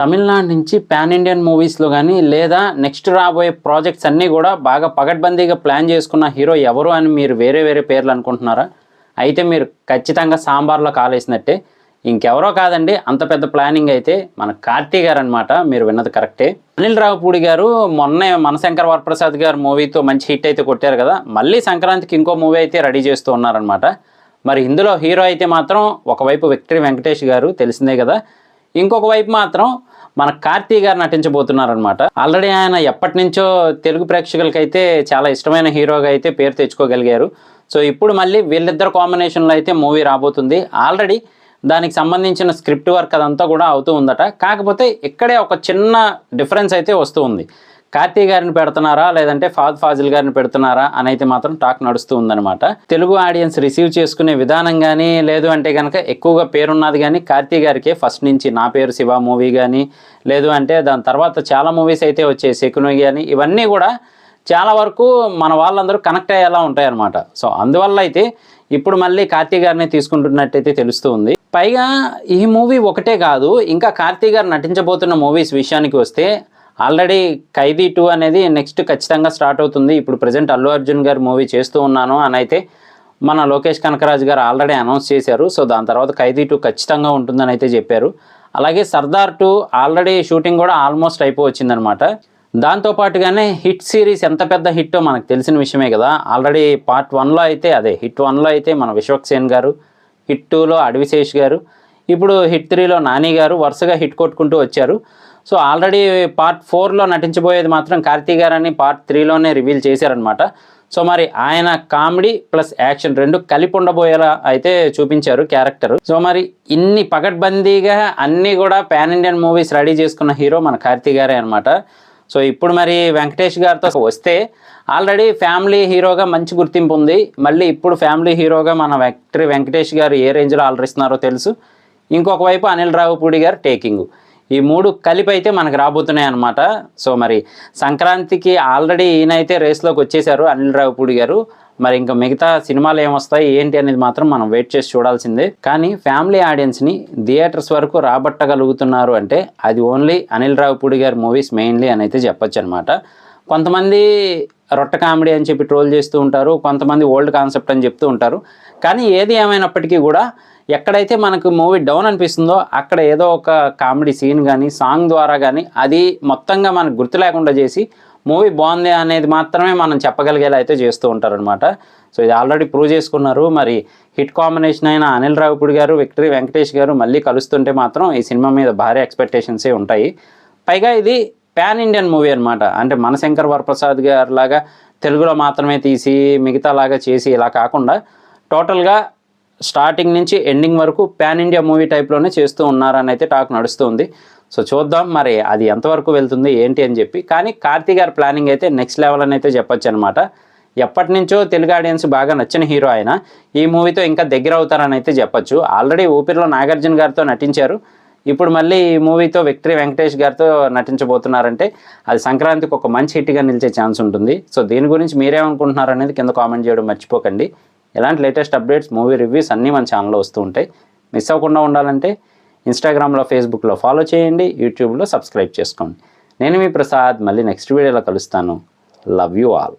తమిళనాడు నుంచి pan Indian మూవీస్లో కానీ లేదా నెక్స్ట్ రాబోయే ప్రాజెక్ట్స్ అన్నీ కూడా బాగా పగడ్బందీగా ప్లాన్ చేసుకున్న హీరో ఎవరు అని మీరు వేరే వేరే పేర్లు అనుకుంటున్నారా? అయితే మీరు ఖచ్చితంగా సాంబార్లో కాలేసినట్టే. ఇంకెవరో కాదండి, అంత పెద్ద ప్లానింగ్ అయితే మన కార్తీ గారు అనమాట. మీరు విన్నది కరెక్టే. అనిల్ రావిపూడి గారు మొన్నే మనశంకర్ వరప్రసాద్ గారు మూవీతో మంచి హిట్ అయితే కొట్టారు కదా, మళ్ళీ సంక్రాంతికి ఇంకో మూవీ అయితే రెడీ చేస్తూ ఉన్నారనమాట. మరి ఇందులో హీరో అయితే మాత్రం ఒకవైపు విక్టరీ వెంకటేష్ గారు తెలిసిందే కదా, ఇంకొక వైపు మాత్రం మన కార్తీ గారు నటించబోతున్నారనమాట. ఆల్రెడీ ఆయన ఎప్పటి నుంచో తెలుగు ప్రేక్షకులకైతే చాలా ఇష్టమైన హీరోగా అయితే పేరు తెచ్చుకోగలిగారు. సో ఇప్పుడు మళ్ళీ వీళ్ళిద్దరు కాంబినేషన్లో అయితే మూవీ రాబోతుంది. ఆల్రెడీ దానికి సంబంధించిన స్క్రిప్ట్ వర్క్ అదంతా కూడా అవుతూ ఉందట. కాకపోతే ఇక్కడే ఒక చిన్న డిఫరెన్స్ అయితే వస్తూ ఉంది. కార్తీ గారిని పెడుతున్నారా లేదంటే ఫాజిల్ గారిని పెడుతున్నారా అని అయితే మాత్రం టాక్ నడుస్తూ ఉందన్నమాట. తెలుగు ఆడియన్స్ రిసీవ్ చేసుకునే విధానం కానీ లేదు అంటే కనుక ఎక్కువగా పేరున్నది కానీ కార్తీ గారికి ఫస్ట్ నుంచి నా పేరు శివ మూవీ కానీ లేదు అంటే దాని తర్వాత చాలా మూవీస్ అయితే వచ్చాయి, శకుని కానీ, ఇవన్నీ కూడా చాలా వరకు మన వాళ్ళందరూ కనెక్ట్ అయ్యేలా ఉంటాయన్నమాట. సో అందువల్ల అయితే ఇప్పుడు మళ్ళీ కార్తీ గారిని తీసుకుంటున్నట్టయితే తెలుస్తూ ఉంది. పైగా ఈ మూవీ ఒకటే కాదు, ఇంకా కార్తీ గారు నటించబోతున్న మూవీస్ విషయానికి వస్తే ఆల్రెడీ ఖైదీ 2 అనేది నెక్స్ట్ ఖచ్చితంగా స్టార్ట్ అవుతుంది. ఇప్పుడు ప్రజెంట్ అల్లు అర్జున్ గారు మూవీ చేస్తూ ఉన్నాను అని అయితే మన లోకేష్ కనకరాజు గారు ఆల్రెడీ అనౌన్స్ చేశారు. సో దాని తర్వాత ఖైదీ 2 ఖచ్చితంగా ఉంటుందని అయితే చెప్పారు. అలాగే సర్దార్ 2 ఆల్రెడీ షూటింగ్ కూడా ఆల్మోస్ట్ అయిపోవచ్చిందనమాట. దాంతోపాటుగానే హిట్ సిరీస్ ఎంత పెద్ద హిట్టో మనకు తెలిసిన విషయమే కదా. ఆల్రెడీ పార్ట్ 1లో అయితే అదే హిట్ 1లో అయితే మన విశ్వక్సేన్ గారు, హిట్ 2లో అడవిశేష్ గారు, ఇప్పుడు హిట్ 3లో నాని గారు వరుసగా హిట్ కొట్టుకుంటూ వచ్చారు. సో ఆల్రెడీ పార్ట్ 4లో నటించబోయేది మాత్రం కార్తీ గారు అని పార్ట్ 3లోనే రివీల్ చేశారనమాట. సో మరి ఆయన కామెడీ ప్లస్ యాక్షన్ రెండు కలిపి ఉండబోయేలా అయితే చూపించారు క్యారెక్టర్. సో మరి ఇన్ని పగడ్బందీగా అన్నీ కూడా పాన్ ఇండియన్ మూవీస్ రెడీ చేసుకున్న హీరో మన కార్తీ గారే అనమాట. సో ఇప్పుడు మరి వెంకటేష్ గారితో వస్తే ఆల్రెడీ ఫ్యామిలీ హీరోగా మంచి గుర్తింపు ఉంది. మళ్ళీ ఇప్పుడు ఫ్యామిలీ హీరోగా మన విక్టరీ వెంకటేష్ గారు ఏ రేంజ్లో ఆల్రెడిస్తున్నారో తెలుసు. ఇంకొక వైపు అనిల్ రావిపూడి గారు టేకింగ్, ఈ మూడు కలిపి అయితే మనకు రాబోతున్నాయి అనమాట. సో మరి సంక్రాంతికి ఆల్రెడీ ఈయనైతే రేస్లోకి వచ్చేసారు అనిల్ రావిపూడి గారు. మరి ఇంకా మిగతా సినిమాలు ఏమొస్తాయి ఏంటి అనేది మాత్రం మనం వెయిట్ చేసి చూడాల్సిందే. కానీ ఫ్యామిలీ ఆడియన్స్ని థియేటర్స్ వరకు రాబట్టగలుగుతున్నారు అంటే అది ఓన్లీ అనిల్ రావిపూడి గారి మూవీస్ మెయిన్లీ అని అయితే చెప్పొచ్చు అనమాట. కొంతమంది రొట్ట కామెడీ అని చెప్పి ట్రోల్ చేస్తూ ఉంటారు, కొంతమంది ఓల్డ్ కాన్సెప్ట్ అని చెప్తూ ఉంటారు. కానీ ఏది ఏమైనప్పటికీ కూడా ఎక్కడైతే మనకు మూవీ డౌన్ అనిపిస్తుందో అక్కడ ఏదో ఒక కామెడీ సీన్ కానీ సాంగ్ ద్వారా కానీ అది మొత్తంగా మనకు గుర్తు లేకుండా చేసి మూవీ బాగుంది అనేది మాత్రమే మనం చెప్పగలిగేలా అయితే చేస్తూ ఉంటారనమాట. సో ఇది ఆల్రెడీ ప్రూవ్ చేసుకున్నారు. మరి హిట్ కాంబినేషన్ అయిన అనిల్ రావిపూడి గారు, విక్టరీ వెంకటేష్ గారు మళ్ళీ కలుస్తుంటే మాత్రం ఈ సినిమా మీద భారీ ఎక్స్పెక్టేషన్సే ఉంటాయి. పైగా ఇది పాన్ ఇండియన్ మూవీ అనమాట. అంటే మనశంకర్ వరప్రసాద్ గారు లాగా తెలుగులో మాత్రమే తీసి మిగతా లాగా చేసి ఇలా కాకుండా టోటల్గా స్టార్టింగ్ నుంచి ఎండింగ్ వరకు పాన్ ఇండియా మూవీ టైప్లోనే చేస్తూ ఉన్నారని అయితే టాక్ నడుస్తుంది. సో చూద్దాం మరి అది ఎంతవరకు వెళ్తుంది ఏంటి అని చెప్పి. కానీ కార్తీ గారి ప్లానింగ్ అయితే నెక్స్ట్ లెవెల్ అని అయితే చెప్పొచ్చు అనమాట. ఎప్పటి నుంచో తెలుగు ఆడియన్స్ బాగా నచ్చిన హీరో ఆయన. ఈ మూవీతో ఇంకా దగ్గర అవుతారని అయితే చెప్పొచ్చు. ఆల్రెడీ ఊపిరిలో నాగార్జున గారితో నటించారు. ఇప్పుడు మళ్ళీ ఈ మూవీతో విక్టరీ వెంకటేష్ గారితో నటించబోతున్నారంటే అది సంక్రాంతికి ఒక మంచి హిట్గా నిలిచే ఛాన్స్ ఉంటుంది. సో దీని గురించి మీరేమనుకుంటున్నారు అనేది కింద కామెంట్ చేయడం మర్చిపోకండి. ఇలాంటి లేటెస్ట్ అప్డేట్స్, మూవీ రివ్యూస్ అన్నీ మన ఛానల్లో వస్తూ ఉంటాయి. మిస్ అవ్వకుండా ఉండాలంటే ఇన్స్టాగ్రామ్లో, ఫేస్బుక్లో ఫాలో చేయండి, యూట్యూబ్లో సబ్స్క్రైబ్ చేసుకోండి. నేను మీ ప్రసాద్, మళ్ళీ నెక్స్ట్ వీడియోలో కలుస్తాను. Love you all.